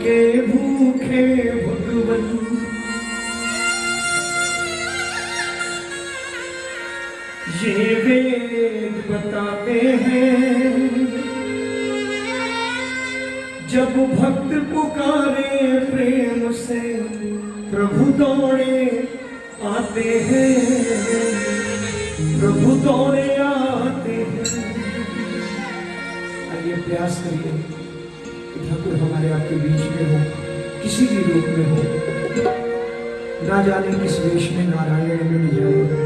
के भूखे भगवन ये वेद बताते हैं, जब भक्त पुकारे प्रेम से प्रभु दौड़े आते हैं, प्रभु दौड़े आते हैं। आइए प्रयास करिए कि ठाकुर हमारे आपके बीच में हो, किसी भी रूप में हो, ना जाने किस वेश में नारायण मिल जाए।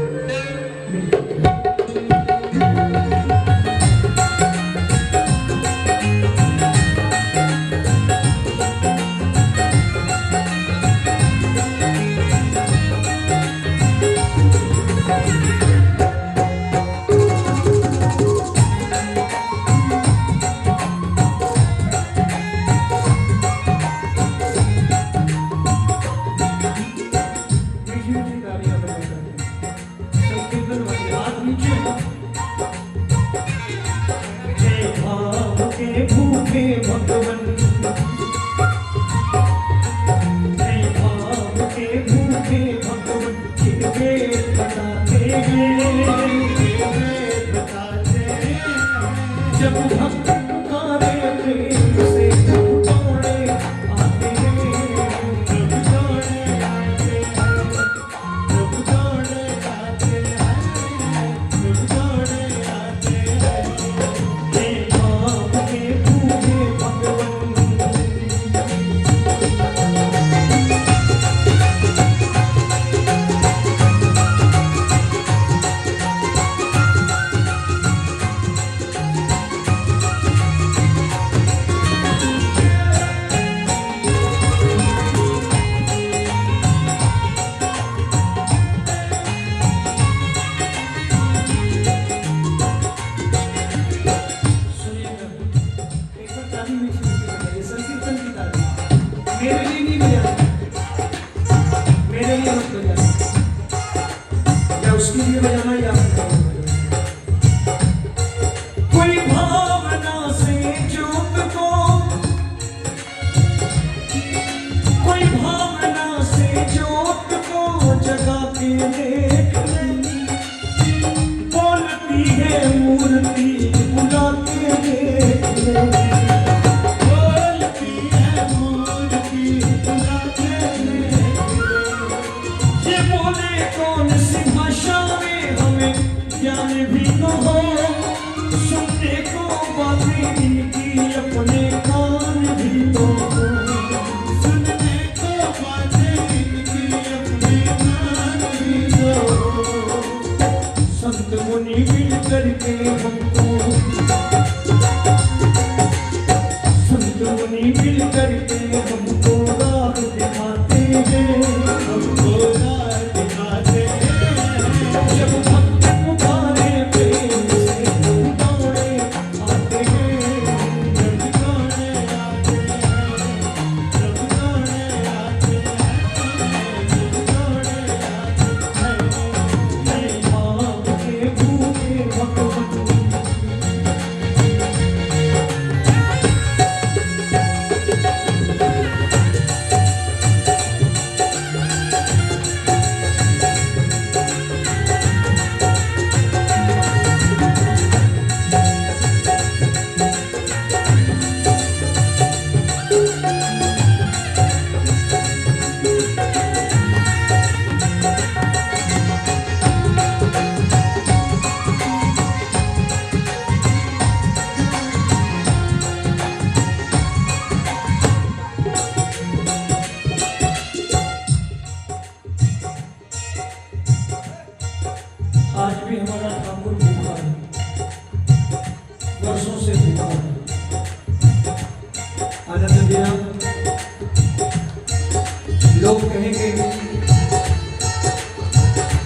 लोग कहेंगे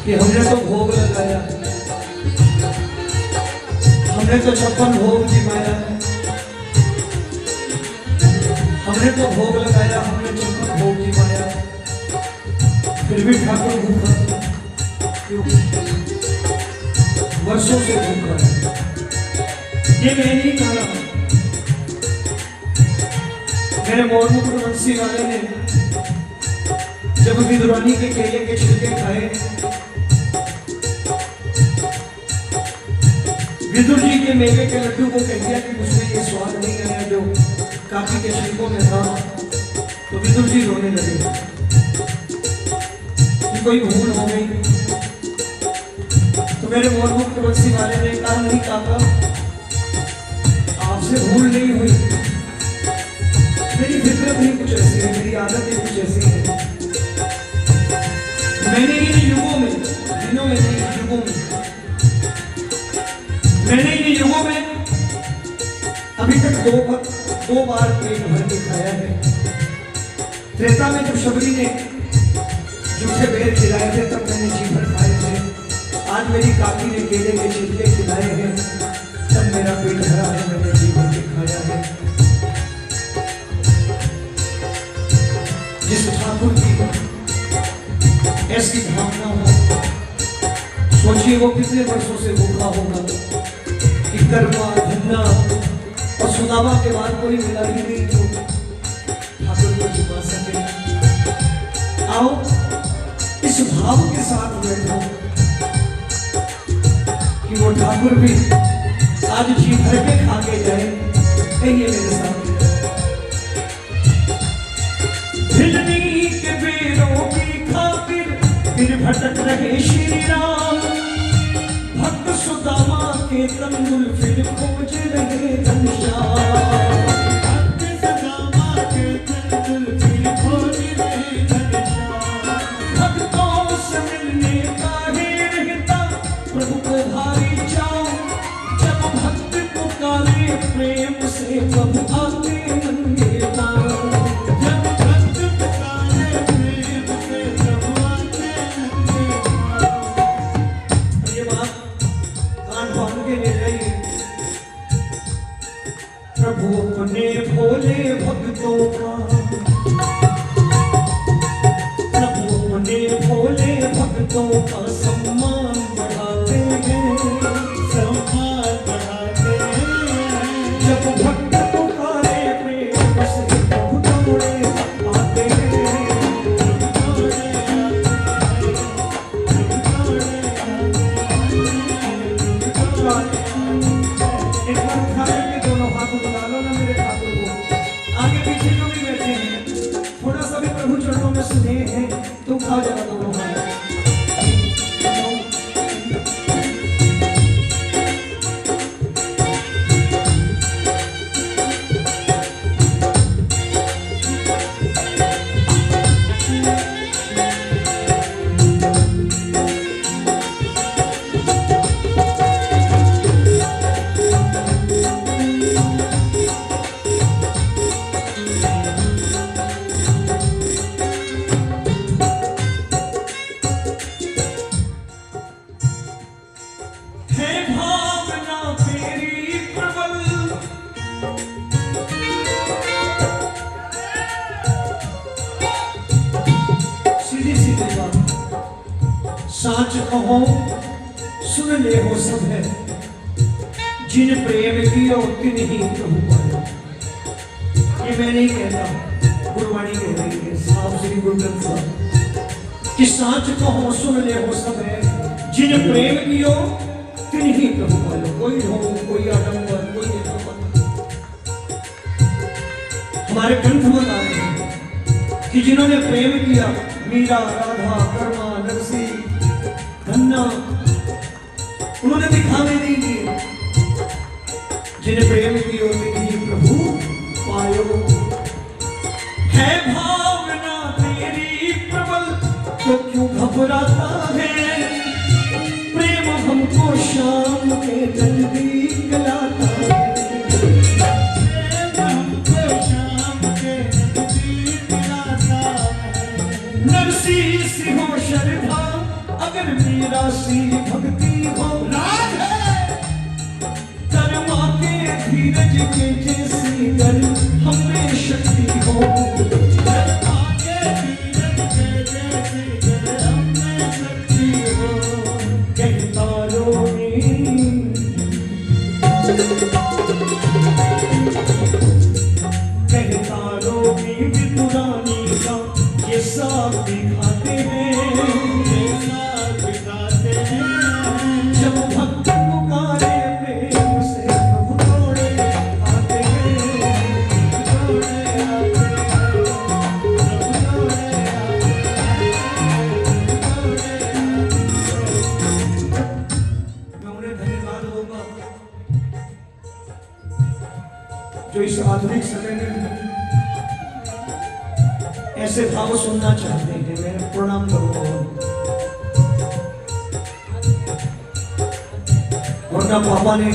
कि हमने तो भोग लगाया, हमने तो 56 भोग जिमाया, हमने तो भोग लगाया, हमने 56 भोग जिमाया, फिर भी ठाकुर भूखा क्यों? वर्षों से भूखा है। ये मैं नहीं कह रहा, मेरे मोरमुकुट वंशी वाले ने जब विद्रोही के केले के छिलके खाए, विदुर जी के मेवे के लड्डू को कह दिया कि मुझमें ये स्वाद नहीं आया जो काकी के छिलकों में था, तो विदुर जी रोने लगे कि कोई भूल हो गई। तो मेरे मोरमुकुट वंशी वाले ने कहा, नहीं काका, आपसे भूल नहीं हुई, मेरी फितरत ही कुछ ऐसी है, मेरी आदत ही कुछ ऐसी है। मैंने इन युगों में, दिनों में नहीं, युगों में, मैंने इन युगों में अभी तक दो बार पेट भर के खाया है। त्रेता में जब शबरी ने जूठे बेर खिलाए थे तब मैंने जी भर खाए थे। आज मेरी काकी ने केले के छिलके खिलाए हैं तब मेरा पेट भरा है, मैंने जी भर के खाया है। जिस ठाकुर की ऐसी भावना हो, सोचिए वो कितने वर्षों से भूखा होगा कि कर्मा, धन्ना और सुदामा के बाद कोई मिला ही नहीं जो ठाकुर को झुका सके। आओ इस भाव के साथ बैठो कि वो ठाकुर भी आज जी भर के खा के जाए। कहिए मेरे साथ, भिलनी के बेरों की खातिर फिर भटक रहे श्री राम, भक्त सुदामा के तंदुल फिर खोज रहे घनश्याम। भक्त सुदामा के तंदुल फिर खोज रहे घनश्याम। भक्तों से मिलने का ही रहता प्रभु को भारी चाव, जब भक्त पुकारे प्रेम से प्रभु आते मंगे पाँव। जब भक्त पुकारे प्रेम से प्रभु आते मंगे पाँव। ये बात कान बांध के ले जाइए। प्रभु अपने भोले भक्तों का, प्रभु अपने भोले भक्तों का सम्मान बढ़ाते हैं, सम्मान बढ़ाते हैं। जब भक्त पुकारे प्रेम से प्रभु दौड़े आते हैं, दौड़े आते हैं। एक बार उठा करके दोनों हाथ बुला लो ना मेरे ठाकुर को। आगे पीछे जो भी बैठे हैं, थोड़ा सा भी प्रभु चरणों में स्नेह है तो उठाओ जरा दोनों हाथ। साच कहो सुन ले हो सब है, जिन प्रेम किया तिन ही प्रभु पाया। ये मैं नहीं कहता, गुरबाणी कह रही है, साहब श्री गुरु ग्रंथ साहब कि साच कहो सुन ले हो सब है, जिन प्रेम कियो तिन ही प्रभु पाया। कोई ढोंग, कोई आडंबर, कोई हमारे ग्रंथ बता रहे हैं कि जिन्होंने प्रेम किया, मीरा, राधा, कर्मा, नरसी, धन्ना, उन्होंने दिखावे नहीं किए। जिन्हें प्रेम कियो तिन्हि प्रभु पायो। है भावना तेरी प्रबल तो क्यों घबराता है, प्रेम हमको शाम के नजदीक लाता है। प्रेम हमको शाम के नजदीक लाता है। नरसी सिंह श्रद्धा अगर मेरा सी भक्ति हो, कर्मा के धीरज के जैसी दर हमें शक्ति हो। कर्मा के धीरज के जैसी दर हमें शक्ति हो। कहता रोनी कहता रो साग दिखाते हैं, ये साग दिखाते हैं। जब भक्त पुकारे प्रेम से प्रभु दौड़े आते हैं, दौड़े आते हैं, प्रभु दौड़े आते हैं, दौड़े आते हैं। मैं उन्हें धन्यवाद दूंगा जो इस आधुनिक समय में ऐसे भाव सुनना चाहते हैं। मैं प्रणाम करूंगा। वरना पापा ने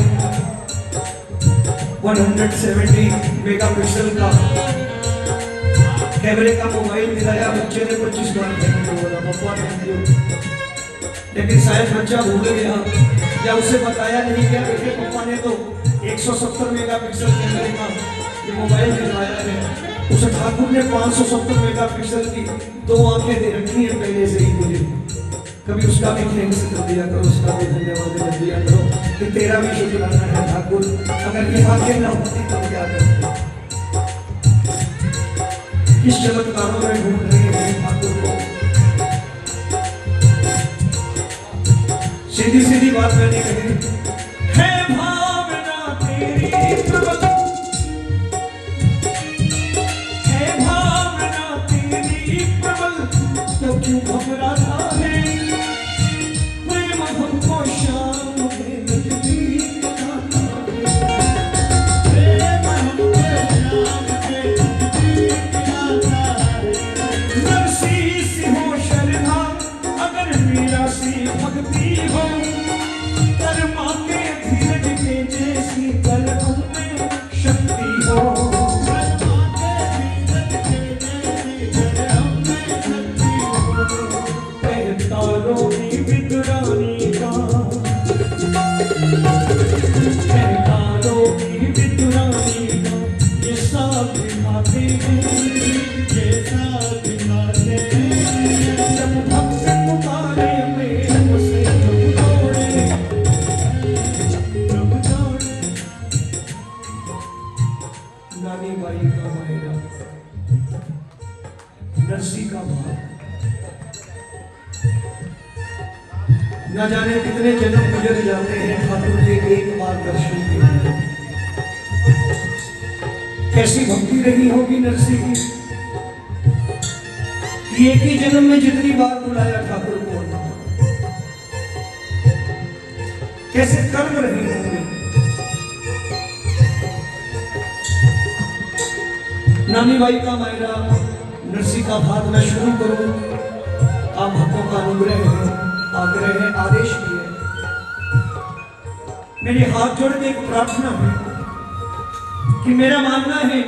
170 मेगापिक्सल का कैमरे का मोबाइल दिलाया, बच्चे ने 25 बार थैंक यू बोला, पापा थैंक यू। लेकिन शायद बच्चा भूल गया या उसे बताया नहीं गया, बेटे पापा ने तो 170 मेगापिक्सल कैमरे का मोबाइल दिलवाया है। उस ठाकुर ने 570 मेगापिक्सल की 2 आंखें दे रखी हैं पहले से ही मुझे। कभी उसका भी थैंक्स कर दिया करो, उसका भी धन्यवाद कर दिया करो कि तेरा भी शुक्राना है ठाकुर। अगर ये आंखें ना होती तो क्या करते। किस चमत्कारों में ढूंढ रहे हैं ठाकुर को। सीधी सीधी बात मैंने कही है, भावना तेरी प्रबल, तो क्यों घबराता है। प्रेम हमको शाम के नजदीक लाता है, प्रेम हमको शाम के नजदीक लाता है। नरसी सी हो श्रद्धा अगर मीरा सी भक्ति हो, कर्मा के धीरज के जैसी कलम में शक्ति हो। नानी बाई का मायरा, नरसी का भाव, न जाने कितने जन्म गुजर जाते हैं ठाकुर के एक बार दर्शन के लिए। कैसी भक्ति रही होगी नरसी की, एक ही जन्म में जितनी बार बुलाया ठाकुर को, कैसे कर्म रही होंगे। नानी बाई का मायरा, नरसी का भाग मैं शुरू करूं। आप भक्तों का अनुग्रह है, आग्रह है, आदेश भी है। मेरे हाथ जोड़ के एक प्रार्थना है कि मेरा मानना है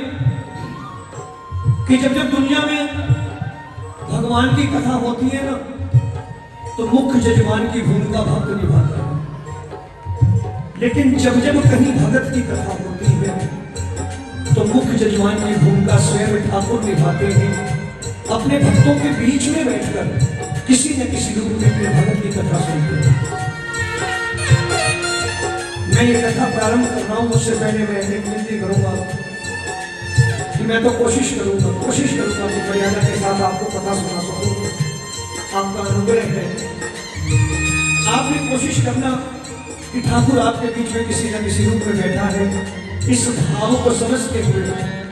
कि जब जब दुनिया में भगवान की कथा होती है ना, तो मुख्य जजमान की भूमिका भक्त निभाता है। लेकिन जब जब कहीं भगत की कथा होती है तो मुख्य जजमान की भूमिका स्वयं ठाकुर निभाते हैं। अपने भक्तों के बीच में बैठकर किसी न किसी रूप में अपने भगत की कथा सुनते हैं। मैं ये कथा प्रारंभ कर रहा हूं, उससे पहले मैं एक विनती करूंगा कि मैं तो कोशिश करूंगा कि मर्यादा के साथ आपको कथा सुना सकूं। आपका अनुग्रह है। आप भी कोशिश करना कि ठाकुर आपके बीच में किसी न किसी रूप में बैठा है। इस भाव को समझते हुए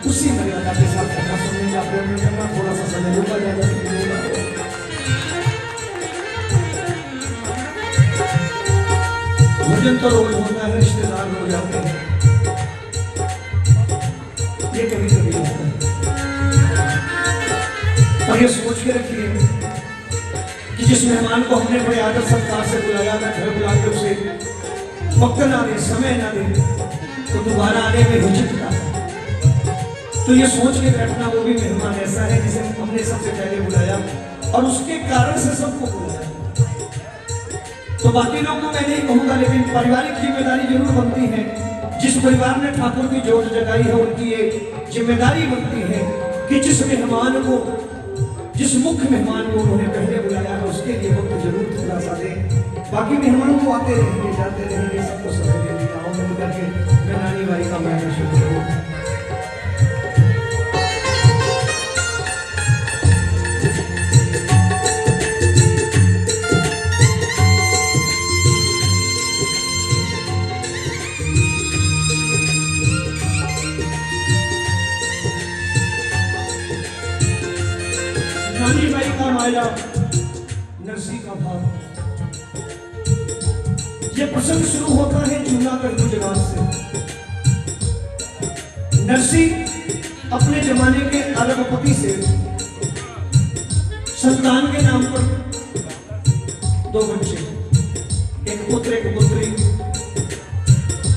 उसी मर्यादा के साथ कथा सुनने का प्रयत्न करना। थोड़ा सा समय रुका जाएगा, भोजन तो रोज होता है, रिश्तेदार हो जाते हैं, ये कभी कभी होता है। और ये सोच के रखिए कि जिस मेहमान को हमने बड़े आदर सत्कार से बुलाया था, घर बुला के उसे वक्त ना दे, समय ना दे, तो दोबारा आने में रुचित था। तो ये सोच के बैठना, वो भी मेहमान ऐसा है जिसे हमने सबसे पहले बुलाया और उसके कारण से सबको बुलाया। तो बाकी लोगों को मैं नहीं कहूंगा, लेकिन पारिवारिक जिम्मेदारी जरूर बनती है। जिस परिवार ने ठाकुर की जोत जगाई है, उनकी ये जिम्मेदारी बनती है कि जिस मेहमान को, जिस मुख्य मेहमान को उन्होंने पहले बुलाया है, उसके लिए वक्त जरूर थोड़ा सा दें। बाकी मेहमानों को आते रहेंगे, जाते रहेंगे, सबको समय दे दिया हो मिल करके। मैं नानी बाई का मायरा शुरू करूँ। नानी बाई का मायला, नरसी का भाव। ये प्रसंग शुरू होता है जूनागढ़ गुजरात से। नरसी अपने जमाने के अरबपति से संतान के नाम पर 2 बच्चे, एक पुत्र एक पुत्री।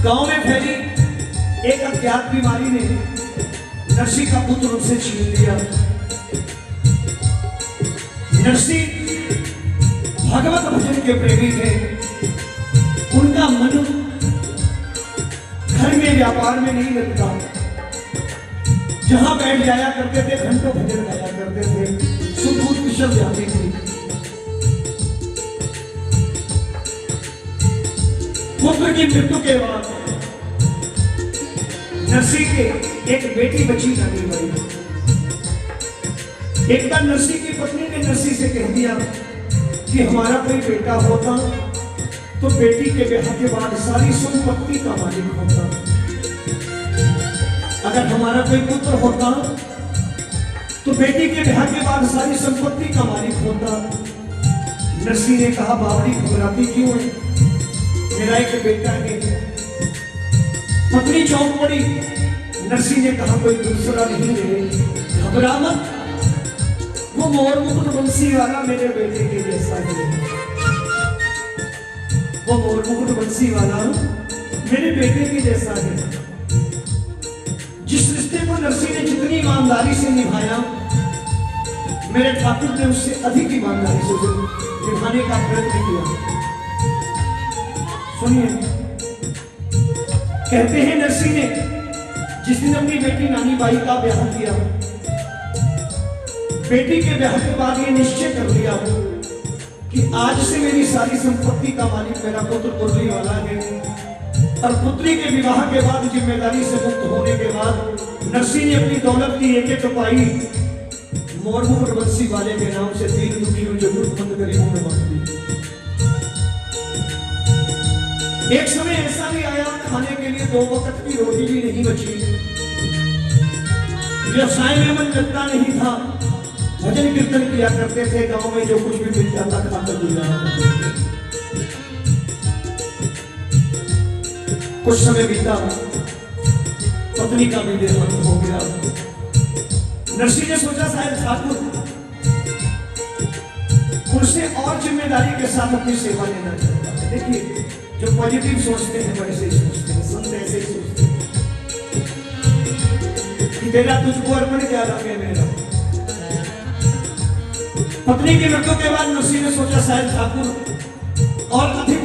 गांव में फैली एक अज्ञात बीमारी ने नरसी का पुत्र उनसे छीन लिया। नरसी भगवत भजन के प्रेमी थे। उनका मन घर में व्यापार में नहीं लगता। जहां बैठ जाया करते थे घंटों भजन गाया करते थे। सुदूर विषम जाती थी। पुत्र की मृत्यु के बाद नरसी के एक बेटी बची नानी बाई। एक बार नरसी की पत्नी ने नरसी से कह दिया कि हमारा कोई बेटा होता तो बेटी के ब्याह के बाद सारी संपत्ति का मालिक होता। अगर हमारा कोई पुत्र होता तो बेटी के ब्याह के बाद सारी संपत्ति का मालिक होता। नरसी ने कहा, बावड़ी घबराती क्यों है, मेरा एक बेटा है। पत्नी चौंक पड़ी। नरसी ने कहा, कोई दूसरा नहीं है, घबरा मत, वो मोर मुकुट बंसी वाला मेरे बेटे के जैसा है। वो मोर मुकुट बंसी वाला मेरे बेटे के जैसा है। जिस रिश्ते को नरसी ने जितनी ईमानदारी से निभाया, मेरे ठाकुर ने उससे अधिक ईमानदारी से निभाने का प्रयत्न किया। सुनिए, कहते हैं नरसी ने जिस दिन अपनी बेटी नानी बाई का ब्याह किया, बेटी के ब्याह के बाद ये निश्चय कर लिया कि आज से मेरी सारी संपत्ति का मालिक मेरा पुत्र मुरली वाला है। और पुत्री के विवाह के बाद जिम्मेदारी से मुक्त होने के बाद नरसी ने अपनी दौलत की एक पाई मोर मुकुट बंसी वाले के नाम से 3 दुखियों जरूरतमंद गरीबों में बांट दी। एक समय ऐसा भी आया, खाने के लिए 2 वक्त की रोटी भी नहीं बची। व्यवसाय में मन लगता नहीं था। भजन कीर्तन किया करते थे, गांव में जो कुछ भी मिल जाता खाकर गुजारा करते थे। कुछ समय बीता, पत्नी का भी देहांत हो गया। नरसी ने सोचा शायद ठाकुर उनसे और जिम्मेदारी के साथ अपनी सेवा लेना चाहता है। देखिए, जो पॉजिटिव सोचते हैं वैसे ही सोचते हैं, संत ऐसे ही सोचते हैं कि तेरा तुझको अर्पण क्या लगे मेरा। पत्नी की मृत्यु के बाद नरसी ने सोचा शायद ठाकुर और अधिक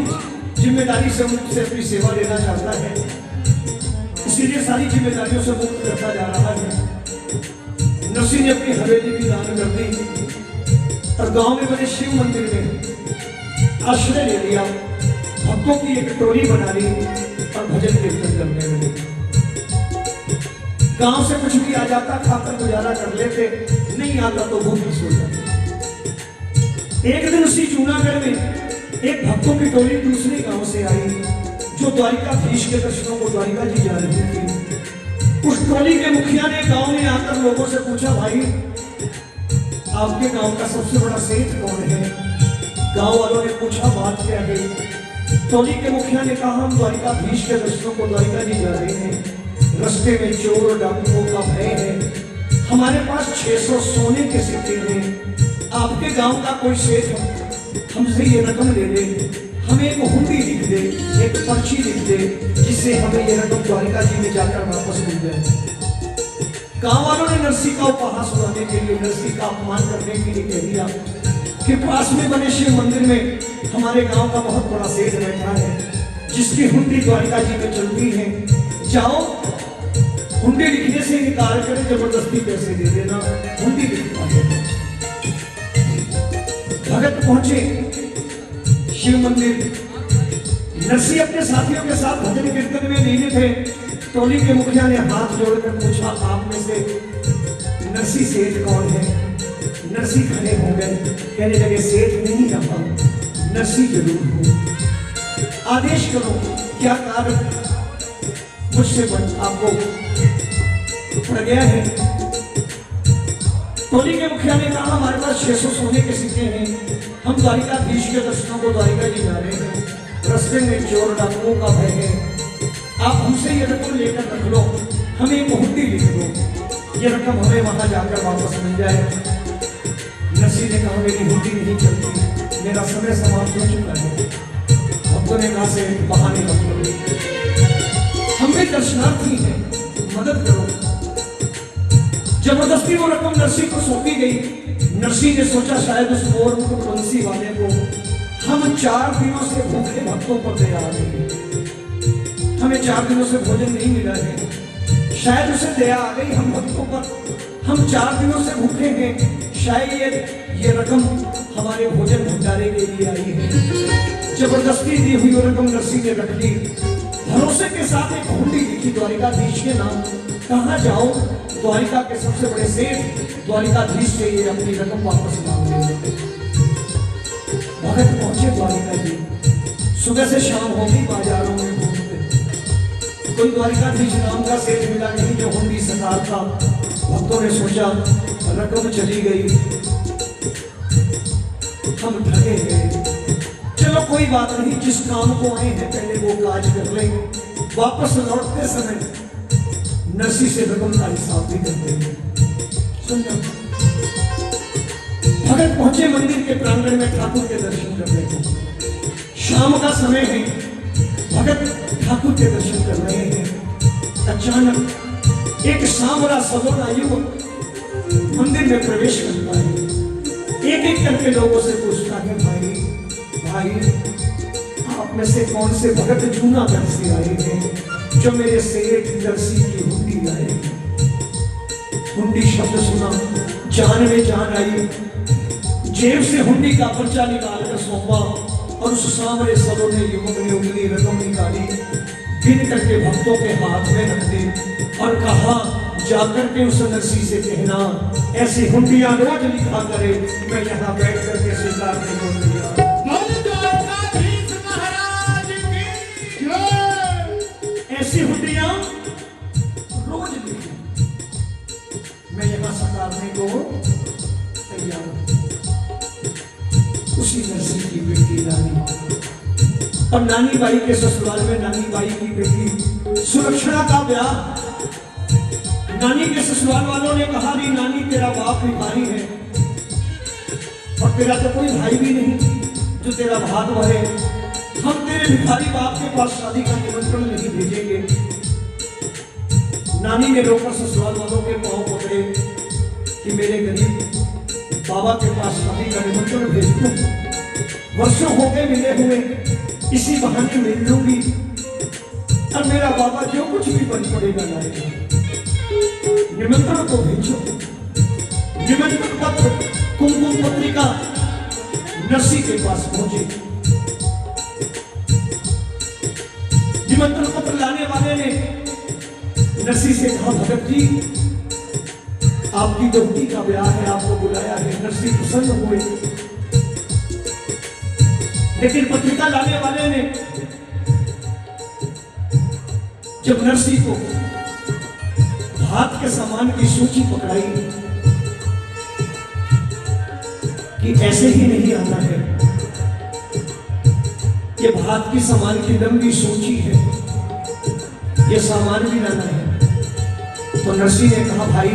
जिम्मेदारी से उनसे अपनी सेवा लेना चाहता है, इसीलिए सारी जिम्मेदारियों से मुक्त करता जा रहा है। नरसी ने अपनी हवेली भी दान कर दी और गांव में बने शिव मंदिर में आश्रय ले लिया। भक्तों की एक टोली बना ली और भजन कीर्तन करने लगे। गांव से कुछ भी आ जाता, खाकर गुजारा कर लेते, नहीं आता तो भूखी सो जाते। एक दिन उसी जूनागढ़ में एक भक्तों की टोली दूसरे गांव से आई जो द्वारिकाधीश के दर्शनों को द्वारिका जी जा रही थी। उस टोली के मुखिया ने गांव में आकर लोगों से पूछा, भाई आपके गांव का सबसे बड़ा सेठ कौन है? गांव वालों ने पूछा, बात क्या है? टोली के मुखिया ने कहा, हम द्वारिकाधीश के दर्शनों को द्वारिका जी जा रहे हैं। रास्ते में चोर डाकुओं का भय है। हमारे पास 600 सोने के सिक्के हैं। आपके गांव का कोई सेठ हमसे ये रकम ले ले, हमें एक हुंडी लिख दे, एक पर्ची लिख दे, जिससे हमें ये रकम द्वारिका जी में जाकर वापस मिल जाए। गांव वालों ने नरसी का उपहास उड़ाने के लिए, नरसी का अपमान करने के लिए कह दिया कि पास में बने शिव मंदिर में हमारे गांव का बहुत बड़ा सेठ बैठा है, जिसकी हुंडी द्वारिका जी में चलती है। जाओ, हुंडी लिखने से इनकार करे, जबरदस्ती पैसे दे देना, हुंडी लिखवा देना। भगत पहुंचे शिव मंदिर। नरसी अपने साथियों के साथ भजन कीर्तन में लीन थे। टोली के मुखिया ने हाथ जोड़कर पूछा, आप में से नरसी सेठ कौन है? नरसी खड़े हो गए, कहने लगे, सेठ नहीं रहा, नरसी जरूर हूं। आदेश करो, क्या कार्य मुझसे आपको पड़ गया है? टोली के मुखिया ने कहा हमारे पास 600 सोने के सिक्के हैं, हम द्वारिकाधीश के दर्शनों को द्वारिका जी जा रहे हैं, रास्ते में चोर डाकुओं का भय है, आप हमसे ये रकम लेकर रख लो, हमें एक हुंडी लिख दो, ये रकम हमें वहां जाकर वापस मिल जाए। नरसिंह ने कहा मेरी हुंडी नहीं चलती, मेरा समय समाप्त हो चुका है। भक्तों ने कहा से बहाने मत करो, हम भी दर्शनार्थी हैं, मदद करो। जबरदस्ती वो रकम नरसिंह को सौंपी गई। नरसिंह ने सोचा शायद उस मोर मुकुट बंसी वाले को हम 4 दिनों से भूखे भक्तों पर दया आ गई, हमें 4 दिनों से भोजन नहीं मिला है, शायद उसे दया आ गई हम भक्तों पर, हम 4 दिनों से भूखे हैं, शायद ये रकम हमारे भोजन भंडारे के लिए आई है। जबरदस्ती दी हुई वो रकम नरसिंह ने रख ली, भरोसे के साथ एक हुंडी लिखी द्वारिकाधीश के नाम। कहाँ जाओ, द्वारिका के सबसे बड़े सेठ द्वारिकाधीश से ये अपनी रकम वापस मांग लेंगे। भगत पहुंचे द्वारिका जी, सुबह से शाम हो गई, बाजारों में घूमते, कोई द्वारिकाधीश नाम का सेठ मिला नहीं जो हुंडी सरदार था। भक्तों ने सोचा रकम चली गई, हम ठगे गए, चलो कोई बात नहीं, जिस काम को आए हैं पहले वो काज कर लेंगे। वापस लौटते समय नरसिंह से रकम का हिसाब भी कर देंगे। सुनना, भगत पहुंचे मंदिर के प्रांगण में ठाकुर के दर्शन करने को। शाम का समय है, भगत ठाकुर के दर्शन कर रहे हैं। अचानक एक सांवरा सलोना युवक मंदिर में प्रवेश करता है, एक एक करके लोगों से पूछता है भाई आप में से कौन से भगत जूनागढ़ से आए हैं जो मेरे सेठ नरसिंह की हुंडी लाए। हुंडी शब्द सुना, जान में जान आई, जेब से हुंडी का पर्चा निकाल कर सौंपा और उस सामने सलोने युवक ने उंगली रकम निकाली, गिन करके भक्तों के हाथ में रख दी और कहा जाकर के उस नरसिंह से कहना ऐसी हुंडियां रोज लिखा करे, मैं यहाँ बैठ करके स्वीकार नहीं करूंगा। ऐसी हुंडियां रोज लिखे, मैं यहाँ सकारने को तैयार हूं। उसी नरसिंह की बेटी नानी और नानी बाई के ससुराल में नानी बाई की बेटी सुलक्षणा का ब्याह। नानी के ससुराल वालों ने कहा री नानी तेरा बाप भिखारी है और तेरा तो कोई भाई भी नहीं जो तेरा भाग भरे, हम तेरे भिखारी बाप के पास शादी का निमंत्रण नहीं भेजेंगे। नानी ने रोकर ससुराल वालों के पांव पकड़े कि मेरे गरीब बाबा के पास शादी का निमंत्रण भेज दूं, वर्षों हो गए मिले हुए, इसी बहाने मिल लूंगी और मेरा बाबा जो कुछ भी बन पड़ेगा लाएगा। निमंत्रण को भेजो। निमंत्रण पत्र कुमकुम पत्रिका नरसिंह के पास पहुंचे। निमंत्रण पत्र लाने वाले ने नरसिंह से कहा भगत जी आपकी बेटी का ब्याह है, आपको बुलाया है। नरसिंह प्रसन्न हुए, लेकिन पत्रिका लाने वाले ने जब नरसिंह को भात के सामान की सूची पकड़ाई कि ऐसे ही नहीं आना है, ये भात की सामान की लंबी सूची है, ये सामान भी लाना है। तो नरसिंह ने कहा भाई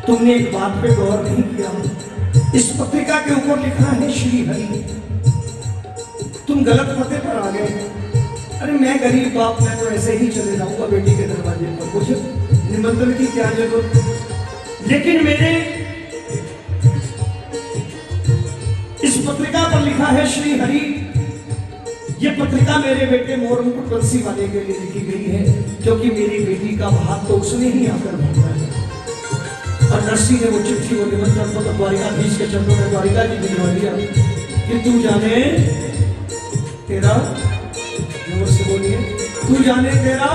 तुमने एक बात पे गौर नहीं किया, इस पत्रिका के ऊपर लिखा है श्री हरि, तुम गलत पते पर आ गए। अरे मैं गरीब बाप, मैं तो ऐसे ही चले जाऊंगा बेटी के दरवाजे पर, कुछ निमंत्रण की क्या जरूरत। लेकिन मेरे इस पत्रिका पर लिखा है श्री हरि, ये पत्रिका मेरे बेटे मोर मुकुट बंसी वाले के लिए लिखी गई है, क्योंकि मेरी बेटी का भात तो उसने ही आकर भरना है। और नरसिंह ने वो चिट्ठी वो निमंत्रण पत्र द्वारिकाधीश के चरणों में द्वारिका जी भिजवा दिया कि तू जाने तेरा, जोर से बोलिए, तू जाने तेरा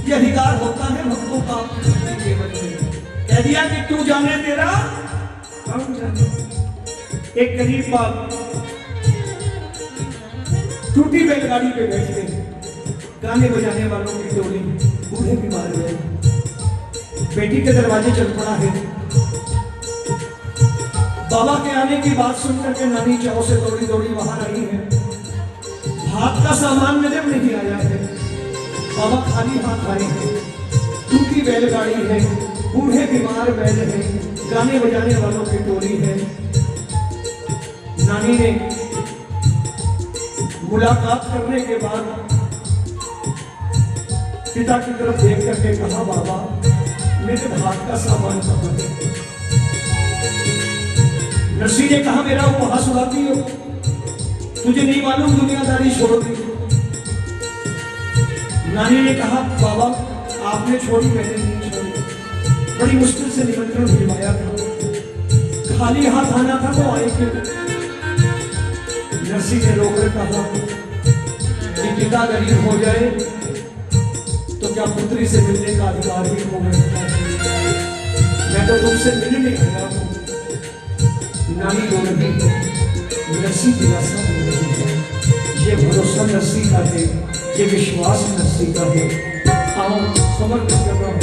ये अधिकार होता है भक्तों का जीवन में। कह दिया कि तू जाने तेरा हम जाने। एक गरीब बाप टूटी बैलगाड़ी पे बैठ गए, गाने बजाने वालों की टोली, बूढ़े बीमार गए, बेटी के दरवाजे चल पड़ा है। बाबा के आने की बात सुनकर के नानी चाव से दौड़ी दौड़ी वहां आई है। हाथ का सामान मेरे में नहीं आया है। बाबा खाली हाथ आए हैं। टूटी बैलगाड़ी है, बूढ़े बीमार बैल है, गाने बजाने वालों की टोली है। नानी ने मुलाकात करने के बाद पिता की तरफ देख करके कहा, बाबा मेरे भाग का सामान कहाँ है? नरसी ने कहा, मेरा उपहास उड़ाती हो, तुझे नहीं मालूम दुनियादारी छोड़ दी। नानी ने कहा, बाबा आपने छोड़ी, मैंने नहीं छोड़ी, बड़ी मुश्किल से निमंत्रण भिजवाया था, खाली हाथ आना था तो आए क्यों? नरसी ने रोकर कहा कि पिता गरीब हो जाए तो क्या पुत्री से मिलने का अधिकार भी हो गया? मैं तो तुमसे मिलने आया हूं। नानी रो रही है, नरसी दिलासा हो रही है। ये भरोसा नरसी का है, ये विश्वास नरसी का है। आओ समर्पित कर रहा हूं।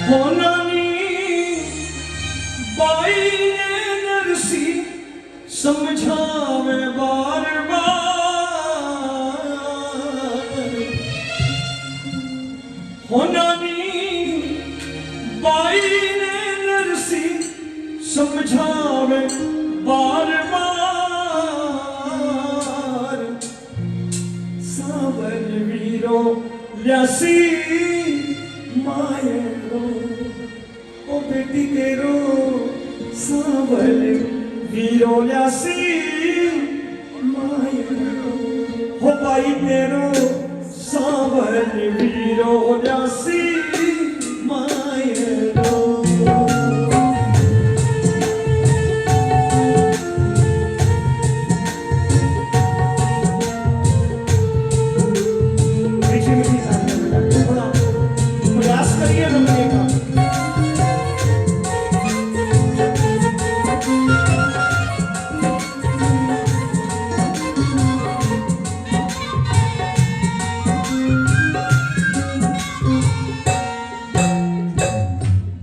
हो नानी बाई ने नरसी समझावे बार बार। हो नानी बाई ने नरसी समझावे बार बार। सावन वीरो ल्यासी मायरो, ओ बेटी तेरो सावल वीरो ल्यासी मायरो, हो भाई तेरो सावल वीरो ल्यासी मायरो।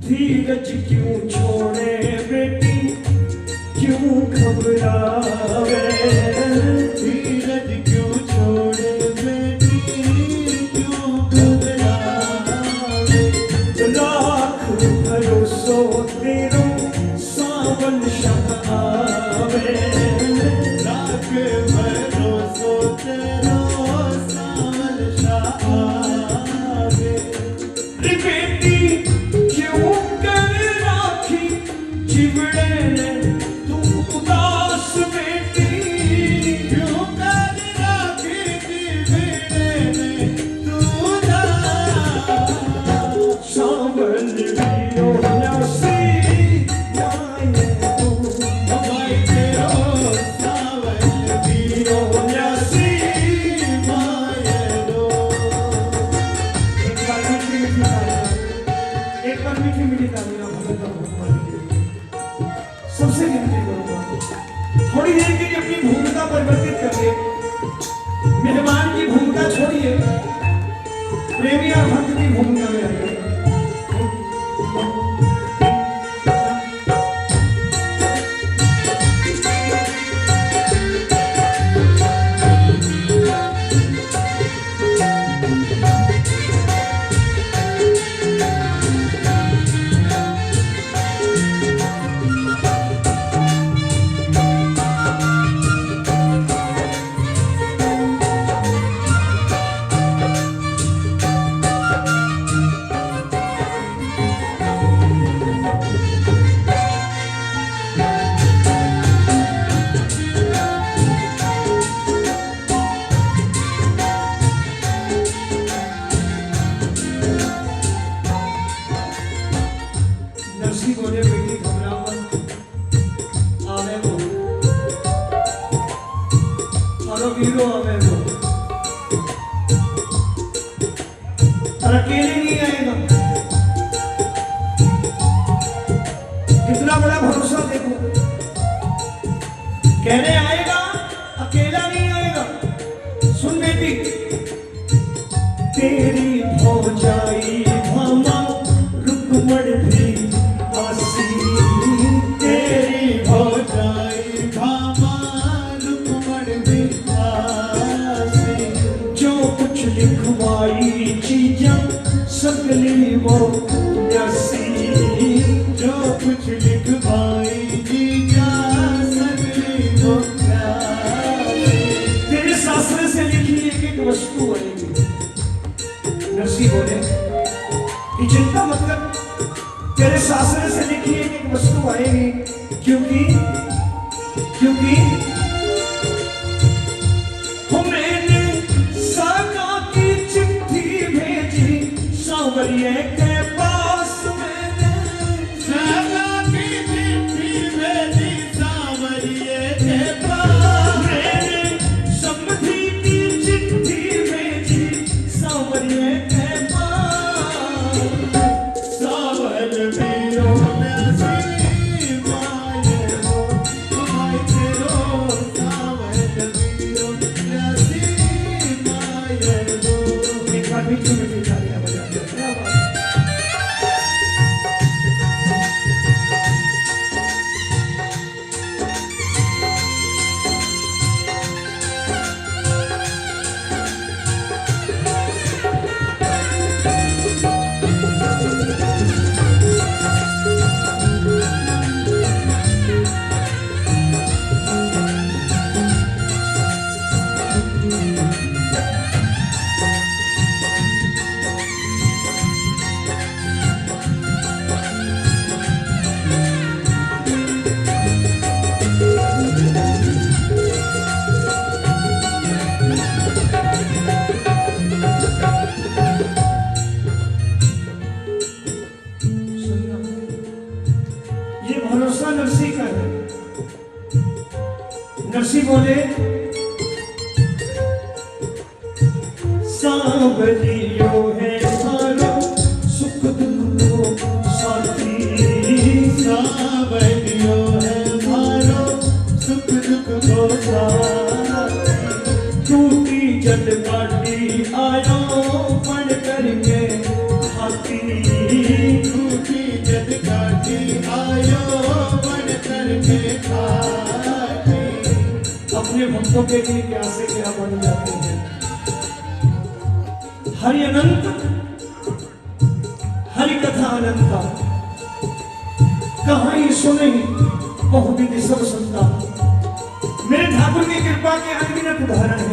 धीरज क्यों छोड़े बेटी, क्यों घबरावे? धीरज क्यों छोड़े बेटी, क्यों घबरावे? लाख भरोसो तेरो सावन शाह आवे। लाख भरोसो तेरो सावन शाह आवे। बेटी चिवड़े ने तू उदास बेटी, क्यों कर राखी चिवड़े ने तू उदास। सावन वीरो ल्यासी मायरो, भाई तेरो सावन वीरो ल्यासी मायरो। एक बार मीठी मीठी तालियां सबसे विनती करूंगा, थोड़ी देर के लिए अपनी भूमिका परिवर्तित करके मेहमान की भूमिका छोड़िए, प्रेमी और भक्त की भूमिका में आइए। मैं वो, और अकेले नहीं आएगा। कितना बड़ा भरोसा देखो, कहने आएगा, अकेला नहीं आएगा। सुन बेटी, तेरी भौजाई भामा रुकमण भी आसी, तेरी भौजाई भामा रुकमण भी आसी, जो कुछ लिखवाई चीज़ां सगली वो न्यासी, जो कुछ लिखवाई जीजा सगली वो प्यासी। तेरे शास्त्र से लिखी एक एक वस्तु आएगी। नरसी बोले कि चिंता मत कर, तेरे शास्त्र से लिखी एक एक वस्तु आएगी, क्योंकि क्योंकि मैंने सागा की चिट्ठी भेजी सांवरिये के पास, मैंने सागा की चिट्ठी भेजी सांवरिये के पास, मैंने समधी की चिट्ठी भेजी सांवरिये के पास। सावन वीरो नसी माये रो, माये तेरो सावन वीरो नसी माये रो। एक बार बीच में भी तालियां बजा दो, क्या बात है। ये भरोसा नरसी का है। नरसी बोले, सांवरियो है मारो सुख दुख को साथी, सावरियो है मारो सुख दुख को साथी, टूटी जल काटी आयो बन करके हाथी, टूटी जद काटी आयो बन करके खाती। अपने भक्तों के लिए क्या से क्या बन जाते हैं। हरि अनंत, हरि कथा अनंता, कहां ही सुने बहुविधि सब सुनता। मेरे ठाकुर की कृपा के अनगिनत उदाहरण है।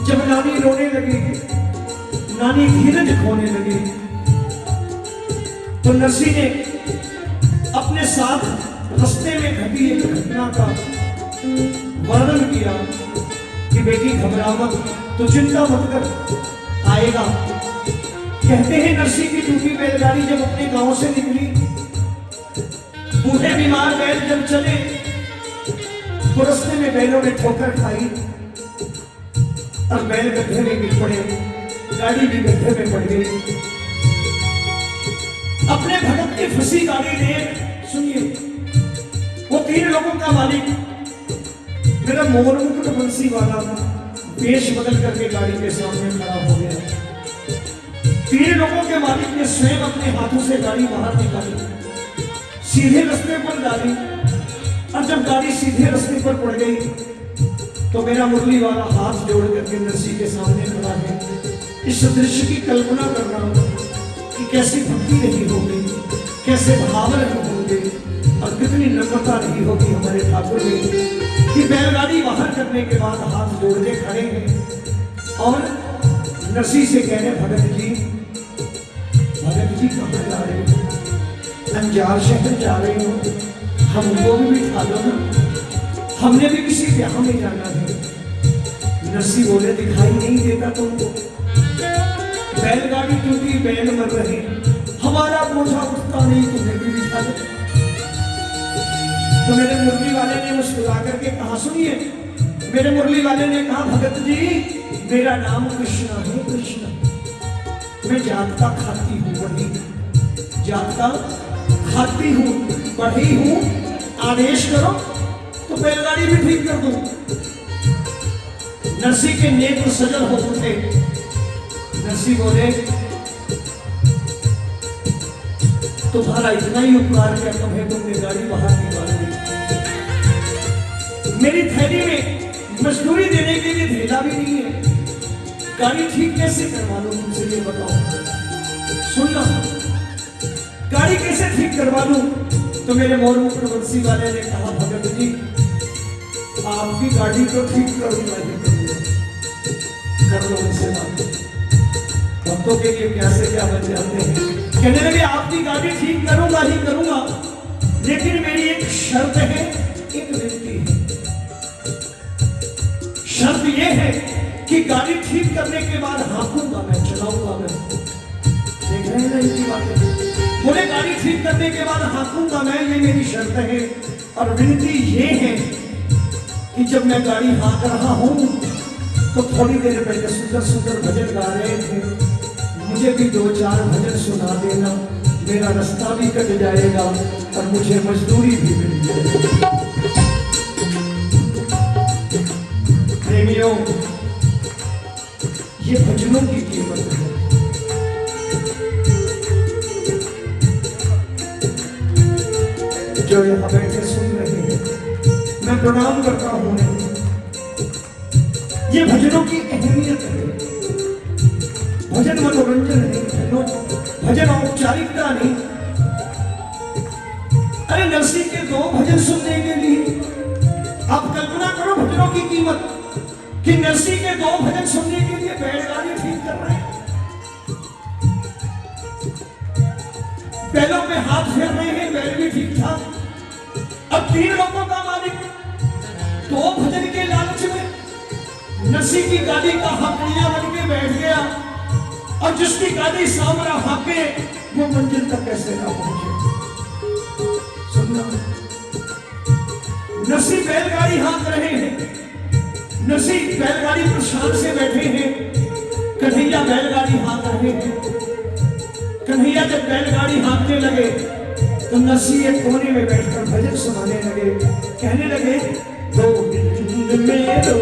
जब नानी रोने लगी, नानी धीरज खोने लगी, तो नरसी ने अपने साथ रास्ते में घटी एक घटना का वर्णन किया कि बेटी घबरा मत, तो चिंता मत कर, आएगा। कहते हैं नरसी की टूटी बैलगाड़ी जब अपने गांव से निकली, बूढ़े बीमार बैल जब चले तो रास्ते में बैलों ने ठोकर खाई और बैल गड्ढे में गिर पड़े, गाड़ी भी गड्ढे में पड़ गई। अपने भगत की फंसी गाड़ी देख, सुनिए, वो 3 लोगों का मालिक मेरा मोर मुकुट बंसी वाला वेश बदल करके गाड़ी के सामने खड़ा हो गया। 3 लोगों के मालिक ने स्वयं अपने हाथों से गाड़ी बाहर निकाली, सीधे रास्ते पर डाली, और जब गाड़ी सीधे रास्ते पर पड़ गई तो मेरा मुरली वाला हाथ जोड़ करके नरसी के सामने खड़ा है। इस दृश्य की कल्पना कर रहा हूं कि कैसी भक्ति रही होगी, कैसे भाव रहे होंगे, और कितनी नम्रता रही होगी हमारे ठाकुर में कि बैलगाड़ी बाहर करने के बाद हाथ जोड़ के खड़े हैं और नरसी से कह रहे, भगत जी कहाँ जा रहे हो? अंजार शहर जा रहे हो, हमको भी बिठा दो ना, हमने भी किसी ब्याह में जाना है। नरसी बोले, दिखाई नहीं देता तुमको? बैलगाड़ी टूटी, बैल मर रहे, हमारा बोझा उठता नहीं, तुम्हें भी बिठा दो। तो मेरे मुरली वाले ने मुस्कुरा करके कहा, सुनिए, मेरे मुरली वाले ने कहा भगत जी मेरा नाम कृष्णा है कृष्णा, मैं जागता खाती हूँ बढ़ी, जागता खाती हूँ बढ़ी हूँ, आदेश करो तो बैलगाड़ी भी ठीक कर दूं। नरसी के नेत्र सजल हो उठे। नरसी बोले तुम्हारा इतना ही उपकार क्या कम है, तुमने गाड़ी बाहर निकाल दी। मेरी थैली में मजदूरी देने के लिए थैला भी नहीं है, गाड़ी ठीक कैसे करवा लूं तुमसे ये बताओ। सुनना, गाड़ी कैसे ठीक करवा लूं? तो मेरे मोरमुकुट बंसी वाले ने कहा भगत जी आपकी गाड़ी तो ठीक करूंगा ही करूंगा, कर लो उनसे बात। भक्तों के लिए क्या से क्या बन जाते हैं। कहने लगे आपकी गाड़ी ठीक करूंगा ही करूंगा, लेकिन मेरी एक शर्त है, एक विनती है। शर्त यह है कि गाड़ी ठीक करने के बाद हाँकूंगा मैं, चलाऊंगा मैं। देख रहे हैं ना इनकी बातें। बोले गाड़ी ठीक करने के बाद हाँकूंगा मैं, ये मेरी शर्त है। और विनती ये है कि जब मैं गाड़ी हाँक रहा हूं तो थोड़ी देर पहले सुंदर सुंदर भजन गा रहे थे, मुझे भी 2-4 भजन सुना देना, मेरा रास्ता भी कट जाएगा और मुझे मजदूरी भी मिल जाएगी। प्रेमियों, ये भजनों की कीमत है। जो यहाँ बैठे सुन रहे हैं, मैं प्रणाम करता हूं। ये भजनों की अहमियत है। भजन मनोरंजन नहीं, भजन औपचारिकता नहीं। अरे नरसी के 2 भजन सुनने के लिए आप कल्पना करो भजनों की कीमत, कि नरसी के 2 भजन सुनने के लिए बैलगाड़ी ठीक कर रहे हैं, बैलों पे हाथ फेर रहे हैं, बैल भी ठीक था। अब 3 लोगों का मालिक 2 भजन के लालच में नरसी की गाड़ी का हकड़िया बन के बैठ गया, और जिसकी गाड़ी सामरा हाके वो मंजिल तक कैसे ना पहुंचे। सुनना, नरसी बैलगाड़ी हाँक रहे हैं, नरसी बैलगाड़ी पर शान से बैठे हैं, कन्हैया बैलगाड़ी हाँक रहे हैं। कन्हैया जब बैलगाड़ी हाँकने लगे तो नरसी एक कोने में बैठकर भजन सुनाने लगे, कहने लगे गोविंद मेरो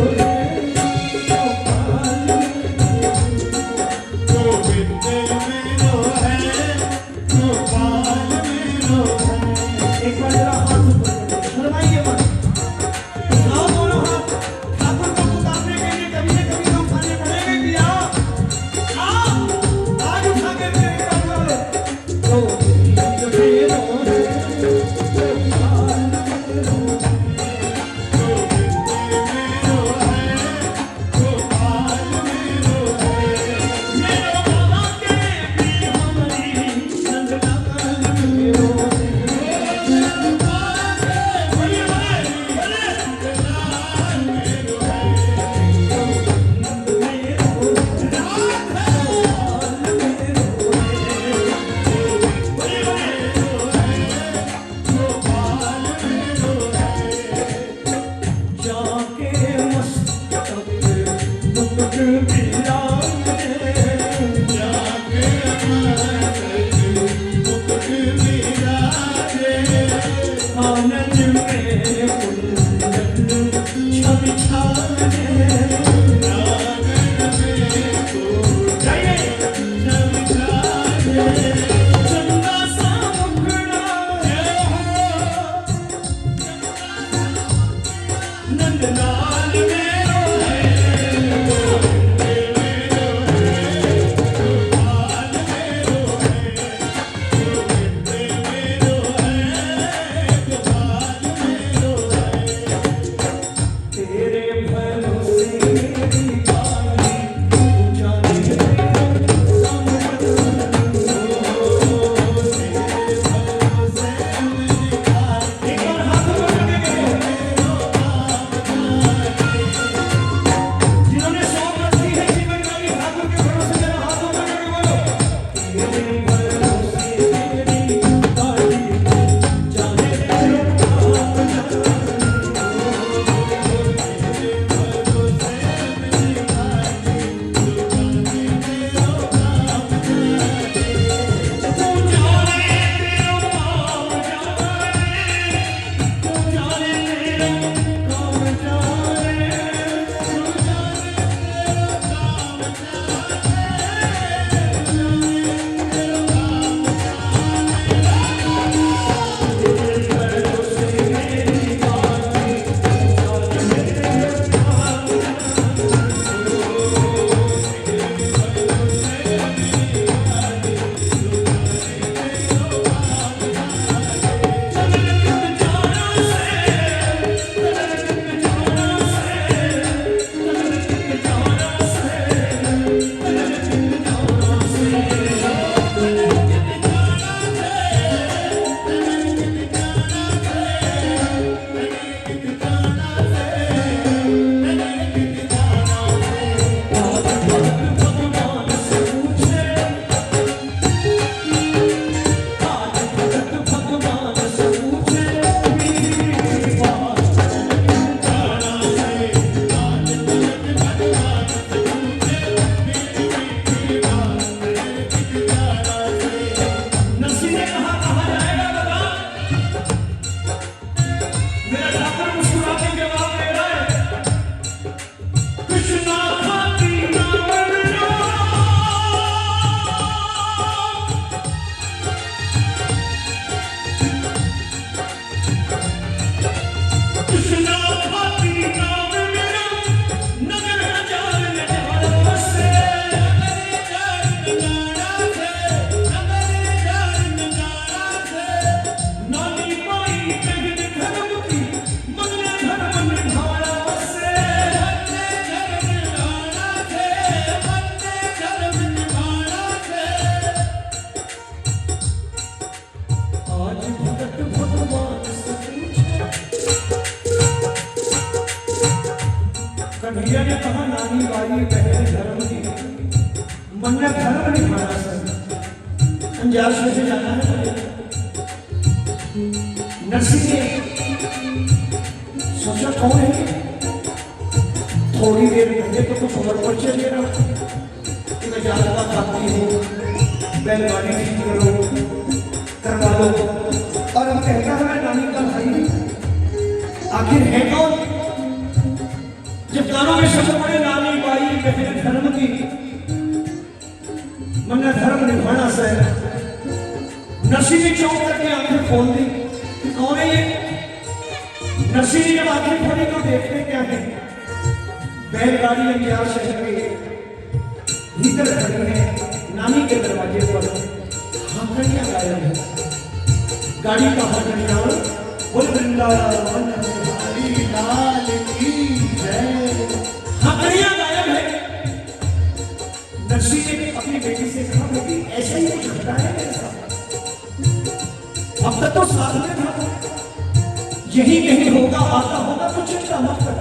नानी बाई बहन धर्म की मन्ना धर्म निभाना सर अंजार से जाना है। नरसिंह ने सोचा कौन है, थोड़ी देर पहले तो कुछ और परिचय दे रहा कि मैं जानता खाती हूँ, बैलगाड़ी ठीक करो करवा लो, और अब कहता है मैं नानी का भाई। आखिर है कौन? जब गानों में शब्द पड़े नानी बाई बहन धर्म की मन्ना धर्म निभाना सर, नरसिंह ने चौंक करके आंखें खोल दी कि कौन है ये। नरसिंह ने जब आंखें खोली तो देखते क्या है, बैलगाड़ी अंजार शहर के भीतर खड़ी है, नानी के दरवाजे पर हथकड़ियां गायब है। गाड़ी का हथकड़ियां बोल वृंदावन हरी लाल की जय, हथकड़ियां गायब है। नरसिंह ने अपनी बेटी से कहा बेटी ऐसा ही कुछ होता है मेरे साथ, अब तक तो साथ में था, यही कहीं होगा आता होगा तो चिंता मत कर।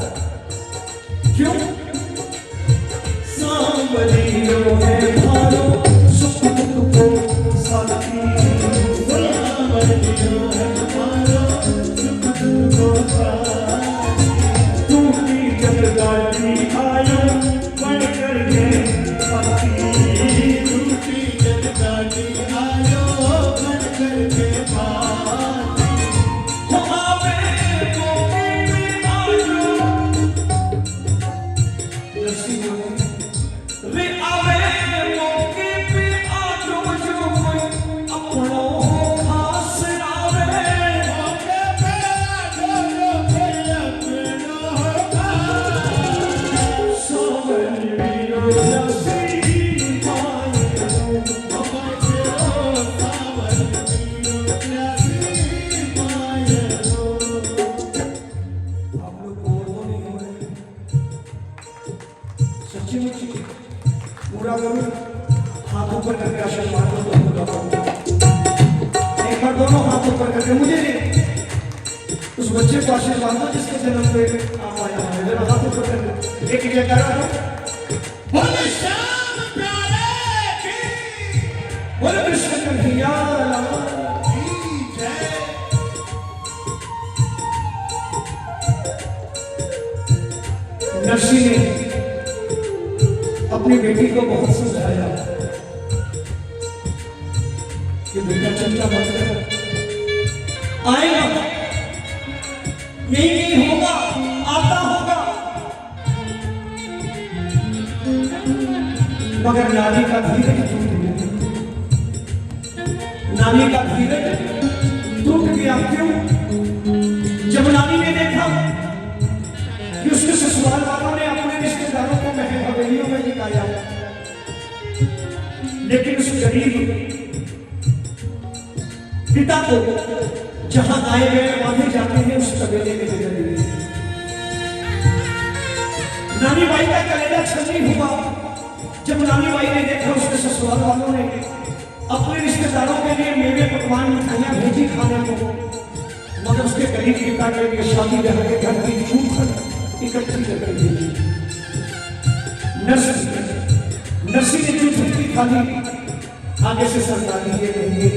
क्यों? सांवरियो है भारो सुख दुख को साथी, सांवरियो है भारो सुख दुख को साथी, टूटी जब गाड़ी आयो बन करके पति, टूटी जब गाड़ी आयो बन करके पाती, हो आवे मौके पे आयो। नरसिंह वे आवे मौके पे आजो जो कोई अपनो खास आवे, मौके पे आजो जो कोई अपनो खास, सांवरियो नरसिंह माये सांवरियो नरसिंह माये। आप लोग बोर तो नहीं हो रहे? सच्ची मुच्ची पूरा करो, हाथ ऊपर करके आशीर्वाद दो दोनों। एक बार दोनों हाथ ऊपर करके मुझे दे, उस बच्चे को आशीर्वाद दो जिसके जन्म पे आप आया है, जरा हाथ ऊपर करके एक जयकारा दो। बोले श्याम प्यारे की, बोले कृष्ण कन्हैया लाल की जय। नरसिंह ने अपनी बेटी को बहुत समझाया कि बेटा चिंता मत कर, आएगा, यही नहीं होगा, आता होगा। मगर नानी का धीरज टूट गया, नानी का धीरज टूट गया। क्यों? जब नानी ने देखा कि उसके ससुराल वालों ने अपने रिश्तेदारों को महल हवेलियों में निकाला, लेकिन उस गरीब पिता को जहां गाय बैल बांधे जाते हैं उस तबेले में जगह दी। नानी बाई का कलेजा छलनी हुआ जब नानी बाई ने देखा उसके ससुराल वालों ने अपने रिश्तेदारों के लिए मेवे पकवान मिठाइयां भेजी खाने को, मगर उसके गरीब पिता के लिए शादी के घर की चूक इकट्ठी करके भेजी। नरसिंह ने जो छुट्टी खाली आगे से सरकारी ये कहेंगे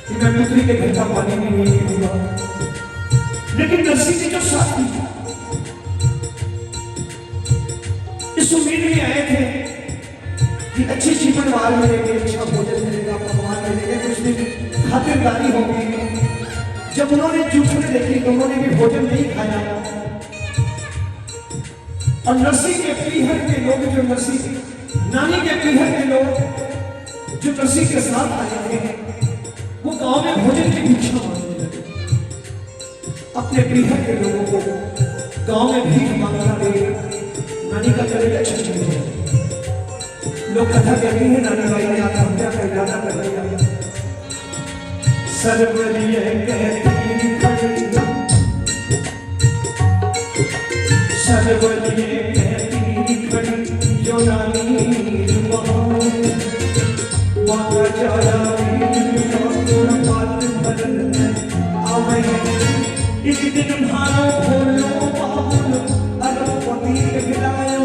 कि मैं पुत्री के घर का पानी भी नहीं पीऊंगा, लेकिन नरसिंह ने जो साथ दी इस उम्मीद में आए थे कि अच्छी जीवन वाल मिलेगी, अच्छा भोजन मिलेगा, पकवान मिलेगा, कुछ भी खातिरदारी होगी। जब उन्होंने जूठने देखी तो उन्होंने भी भोजन नहीं खाया, और नरसिंह के पीहर के लोग जो नरसिंह नानी के पीहर के लोग जो नरसिंह के साथ आए थे वो गांव में भोजन की भिक्षा मांगने लगे। अपने पीहर के लोगों को गांव में भीख मांगना देख नानी का कलेजा छल गया। लोग कथा कहती है नानी बाई ने आत्महत्या का इरादा कर लिया। सर्वरिय कहती खड़ी, सर्वरिय कहती खड़ी जो नानी माता चारा बात बदल आवे। एक दिन भारो भोलो बाबुल अरबपति खिलायो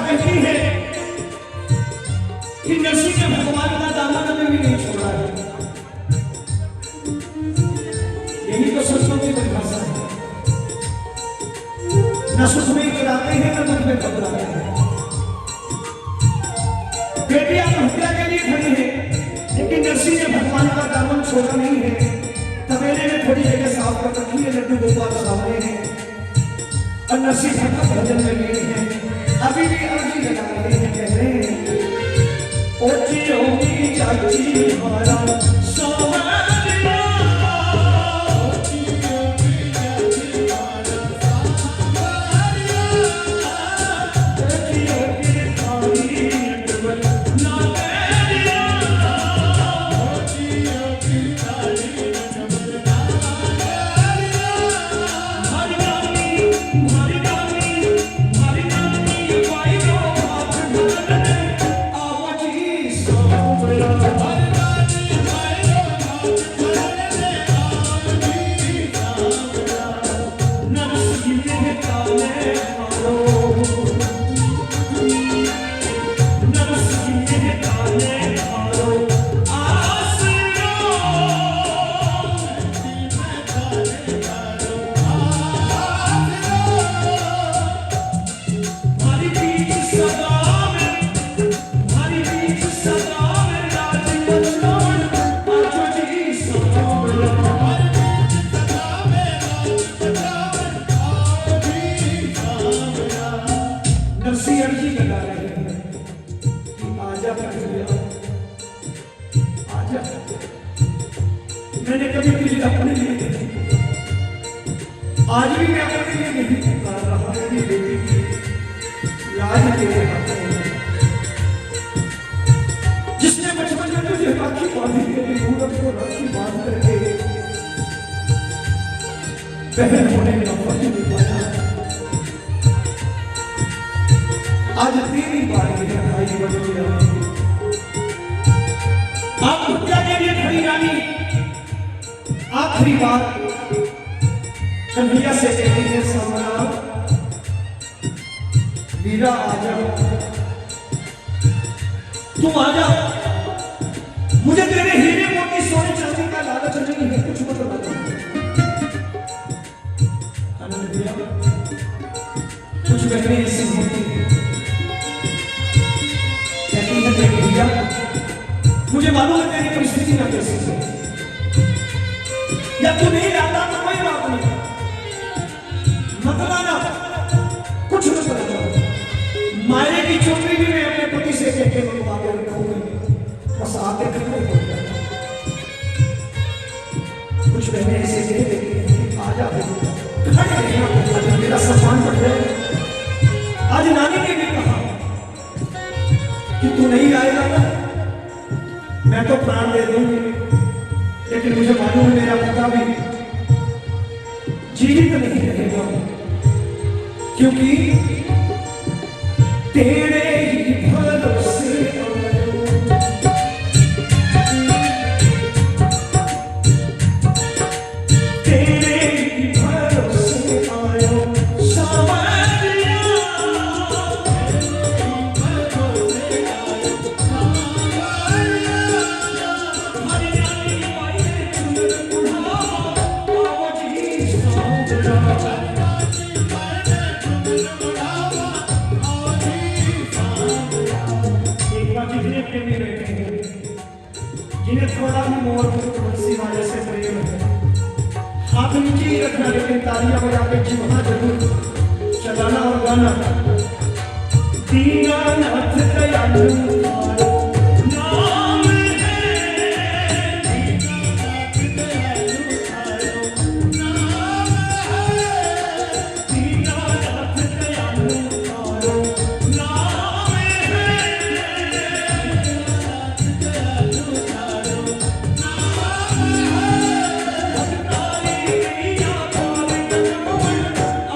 कहती है कि नरसिंह ने भगवान का दामन में भी नहीं छोड़ा है। यही तो संतों की परिभाषा है। न सुख में गिराते हैं न दुख में घबराते हैं। बेटी आत्महत्या के लिए खड़ी है, लेकिन नरसिंह ने भगवान का दामन छोड़ा नहीं है। तबेले में थोड़ी जगह साफ कर रखी है, लड्डू गोपाल सामने है और नरसिंह भगत भजन में लीन है। अभी भी अर्जी लगा रहे हैं, कह रहे हैं ओची होगी चाची हमारा सावरिया, ओची होगी चाची हमारा सावरिया, ओची होगी थारी नटवर नागरिया, ओची होगी थारी नटवर नागरिया, हरि नामी हरि नामी हरि नामी वाई रो हाथ धरने आवाजी सावरा, हरि नामी वाई रो हाथ धरने आवाजी सावरा, नरसिंह ने काले मारो, नरसिंह ने काले मारो आसरा, हमारी बीच सदा में, हमारी बीच सदा में राज बचावन आजो जी सावरा, हमारी बीच सदा में राज बचावन आजो जी सावरा। नरसिंह अर्जी लगा रहे हैं कि आजा कन्हैया आजा। मैंने कभी तुझे अपने लिए नहीं पुकारा, आज भी मैं अपने लिए नहीं पुकार रहा। मेरी बेटी की लाज तेरे हाथों में, जिसने बचपन में तुझे राखी बांधी, तेरे पूरब को राखी बांध करके बहन होने का फर्ज निभाया। आज तेरी बारी है भाई बन गया। आप हत्या के लिए खड़ी रानी आखिरी बात कन्हैया से कहती है, सावरा वीरा आजा, तुम आजा। मुझे तेरे हीरे मोती सोने चांदी का लालच नहीं है, कुछ मत बता। आनंद भैया कुछ बहने ऐसी होती है, कहती है कि भैया मुझे मालूम है तेरी परिस्थिति ना कैसी है, या तू नहीं लाता तो कोई बात नहीं, मत लाना, कुछ मत लाना। मायने की चोटी भी मैं अपने पति से कहके मंगवा के रखूंगी, बस आते खड़े हो जाए। कुछ बहने ऐसे कह देती हैं कि आजा खड़े रहना, मेरा सम्मान बढ़ जाए। आज नानी ने भी कहा कि तू नहीं आएगा ना, मैं तो प्राण दे दूंगी, लेकिन मुझे मालूम है मेरा पिता भी जीवित नहीं रहेगा, क्योंकि तेरे ही भरोसे आयो, तेरे ही भरोसे आयो सावरिया, हरि नामी वाई चुनर बुढ़ावा आवाजी सावरा, जितने प्रेमी बैठे हैं, जिन्हें थोड़ा भी मोर तुलसी वाले से प्रेम है, हाथ नीचे ही रखना, लेकिन तालियां बजा के जीवना जरूर चलाना और गाना। दीनानाथ दयालु तुम्हारा नाम है, दीनानाथ दयालु तुम्हारा नाम है, दीनानाथ दयालु तुम्हारा नाम है,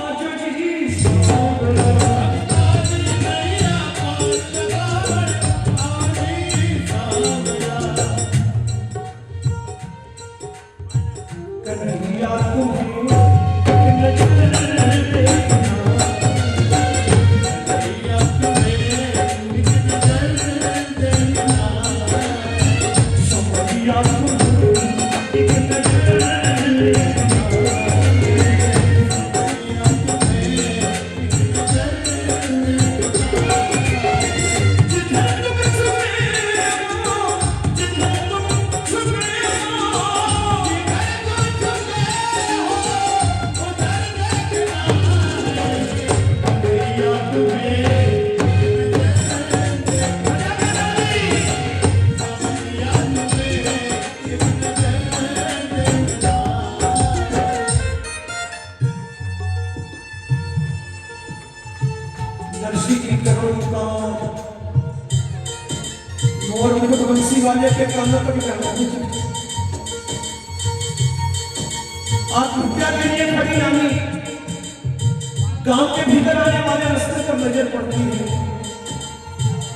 आजो जी सावरा। नरसी की करोड़कार मोर मुकुट बंसी वाले के कानों पर भी आत्महत्या के लिए खड़ी नानी गांव के भीतर आने वाले रास्ते पर नजर पड़ती है।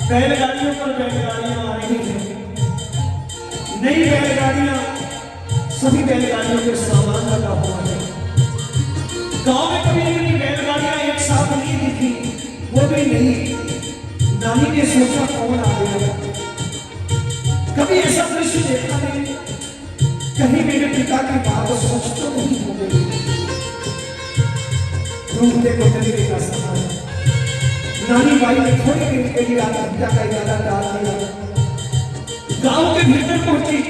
बैलगाड़ियों पर बैलगाड़ियां आ रही हैं, नई बैलगाड़ियां, सभी बैलगाड़ियों के सामान लगा हुआ है। गांव में कभी इतनी बैलगाड़ियां एक साथ नहीं दिखी, वो भी नहीं। नानी ने सोचा कौन आ गया, कभी ऐसा दृश्य देखा नहीं, कहीं मेरे पिता की बात सच तो नहीं हो गई। ढूंढते को तरीके का सफर, नानी बाई ने थोड़ी देर के लिए आत्महत्या का इरादा डाल दिया। गांव के भीतर पहुंची,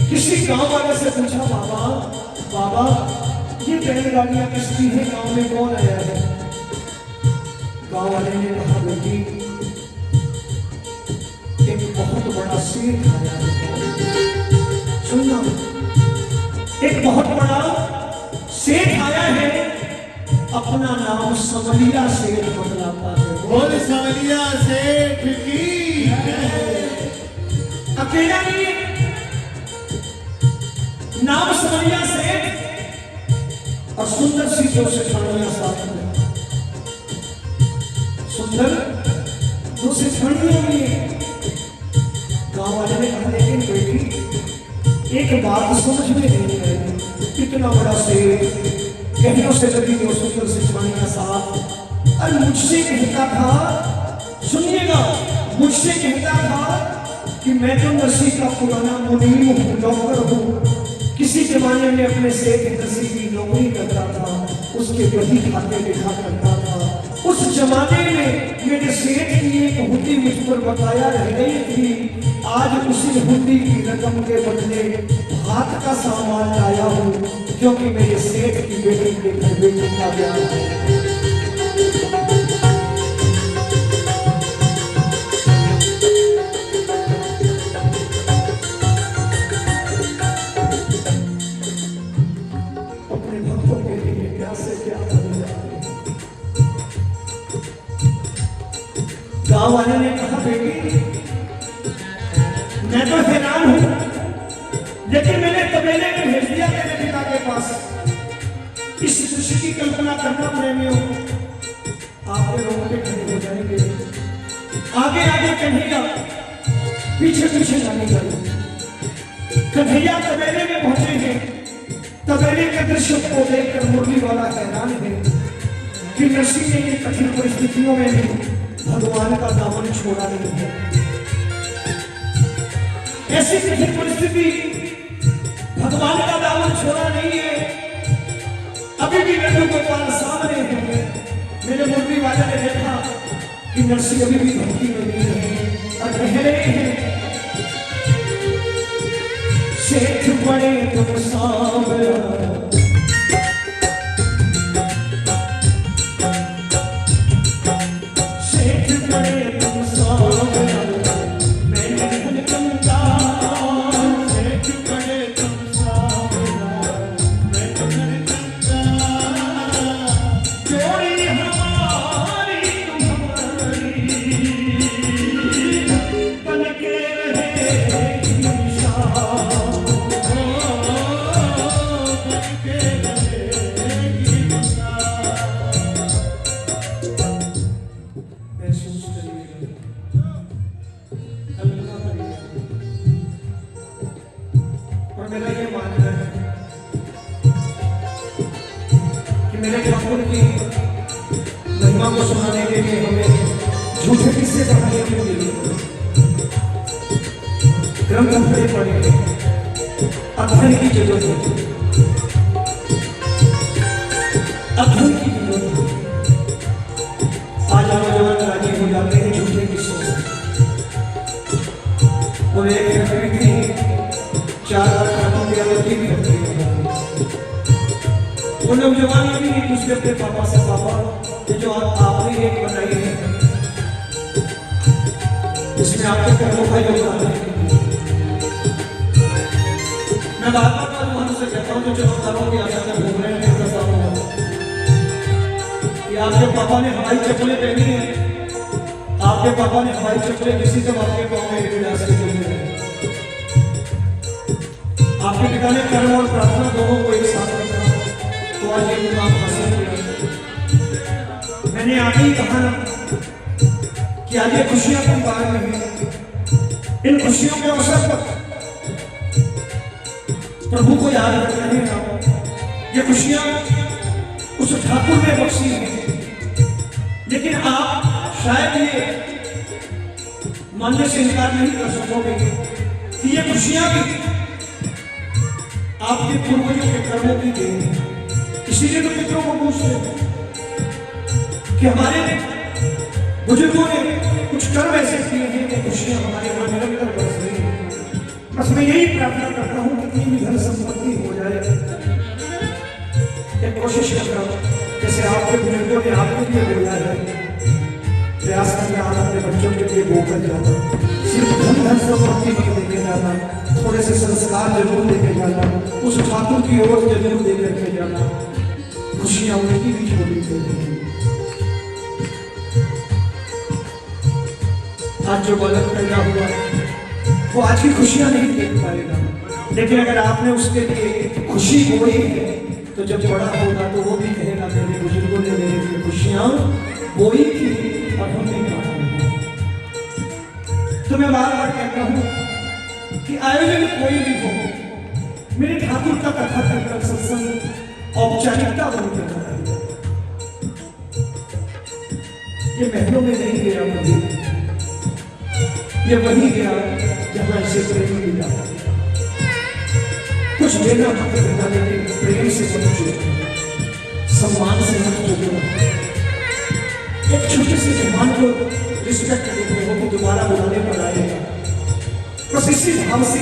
किसी गांव वाले से पूछा, बाबा बाबा ये बैलगाड़ियां किसकी है, गांव में कौन आया है? गांव वाले ने कहा, बेटी एक बहुत बड़ा शेर आया है। सुनना, एक बहुत बड़ा शेर आया है, अपना नाम समलिया शेर बदलाता है। बोल समलिया सेठ की अकेला नहीं, नाम समलिया सेठ और सुंदर सी दो सेठानियां साथ में। सुंदर दो सेठानियां भी हैं। गांव वाले ने कहा, लेकिन बेटी एक बात समझ में नहीं आई, इतना बड़ा शेर, कहीं से लगी दो सुंदर सेठानियां साथ, और मुझसे कहता था, सुनिएगा, मुझसे कहता था कि मैं तो नरसी का पुराना मुनीम हूँ, नौकर हूँ। किसी जमाने में अपने सेठ नरसी की नौकरी करता था, उसके बही खाते लिखा करता था। उस जमाने में मेरे सेठ की एक हुंडी मुझ पर बकाया रह गई थी। आज उसी हुंडी की रकम के बदले भात का सामान लाया हूँ, क्योंकि मेरे सेठ की बेटी के घर बेटी का ब्याह है। गांव वाले ने कहा, बेटी मैं तो हैरान हूं, लेकिन मैंने तबेले में भेज दिया मेरे पिता के पास। इस दृश्य की कल्पना करना प्रेमियों, आपके रोंगटे खड़े हो जाएंगे। आगे आगे कन्हैया, पीछे पीछे जाने गए। कन्हैया तबेले में पहुंचे हैं। तबेले के दृश्य को देखकर मुरली वाला हैरान है कि नरसी ने इन कठिन परिस्थितियों में भी भगवान का दामन छोड़ा नहीं है। ऐसी कठिन परिस्थिति, भगवान का दामन छोड़ा नहीं है। अभी भी वेणु गोपाल सामने हैं। मेरे मुरली वाले ने देखा कि नरसी अभी भी भक्ति में नहीं है और कह रहे हैं, सेठ बड़े तुम सांवरा, मेरे ठाकुर की महिमा को सुनाने के लिए हमें झूठे किस्से पढ़ाने के लिए ग्रंथ पढ़े पड़े, अध्ययन की जरूरत है, अध्ययन की जरूरत है। आज नौजवान राजी हो जाते हैं झूठे किस्सों से। और एक फैक्ट्री थी, 4 खानों की अलग भी होती है। वो नौजवान भी नहीं पूछते अपने पापा से, पापा ये जो आपने एक बनाई है, इसमें आपके कर्मों का योगदान है। मैं बार बार वहां से कहता हूँ, जो चमत्कारों की आशा में घूम रहे हैं, कि आपके पापा ने हवाई चप्पलें पहनी है, आपके पापा ने हवाई चप्पलें किसी जब आपके पाँव में विलास के चलते रहे। आपके पिता ने कर्म और प्रार्थना दोनों को एक साथ रखा, तो आज ये मुकाम हासिल किया। मैंने आगे ही कहा ना कि आज ये खुशियां परिवार में हैं। इन खुशियों के अवसर पर प्रभु को याद कर रहे हैं आप। ये खुशियां उस ठाकुर ने बख्शी हैं, लेकिन आप शायद ये मानने से इनकार नहीं कर सकोगे कि ये खुशियां भी आपके पूर्वजों के कर्मों की देन है। इसीलिए तो पितरों को पूछते हैं कि हमारे बुजुर्गों ने कुछ कर्म ऐसे किए हैं कि खुशियां हमारे यहाँ निरंतर बरस रही हैं। बस मैं यही प्रार्थना करता हूँ कि कितनी भी धन संपत्ति हो जाए, एक कोशिश करता हूँ जैसे आपके बुजुर्गों ने आपके लिए बोला है, प्रयास करना आप अपने बच्चों के लिए बोकर जाना, सिर्फ धन संपत्ति नहीं देके जाना, थोड़े से संस्कार जरूर लेके जाना, उस ठाकुर की ओर जरूर लेकर के जाना, खुशियां उनकी भी छोड़ी गई। आज जो बालक पैदा हुआ वो आज की खुशियां नहीं देख पाएगा, लेकिन अगर आपने उसके लिए खुशी बोई है तो जब बड़ा होगा तो वो भी कहेगा मेरे बुजुर्गों ने मेरे लिए खुशियां बोई थी और हम नहीं पाए। तो मैं बार बार कहता हूं कि आयोजन कोई भी हो, मेरे ठाकुर का कथा करकर सत्संग औपचारिकता बनकर रहा। ये महलों में नहीं गया मुझे, ये वही गया जहां इसे प्रेम मिला। कुछ देना मत देना, लेकिन प्रेम से समझो, सम्मान से मत जोड़ो। एक छोटे से मेहमान को रिस्पेक्ट देते हो कि दोबारा बुलाने पर आएगा, बस इसी भाव से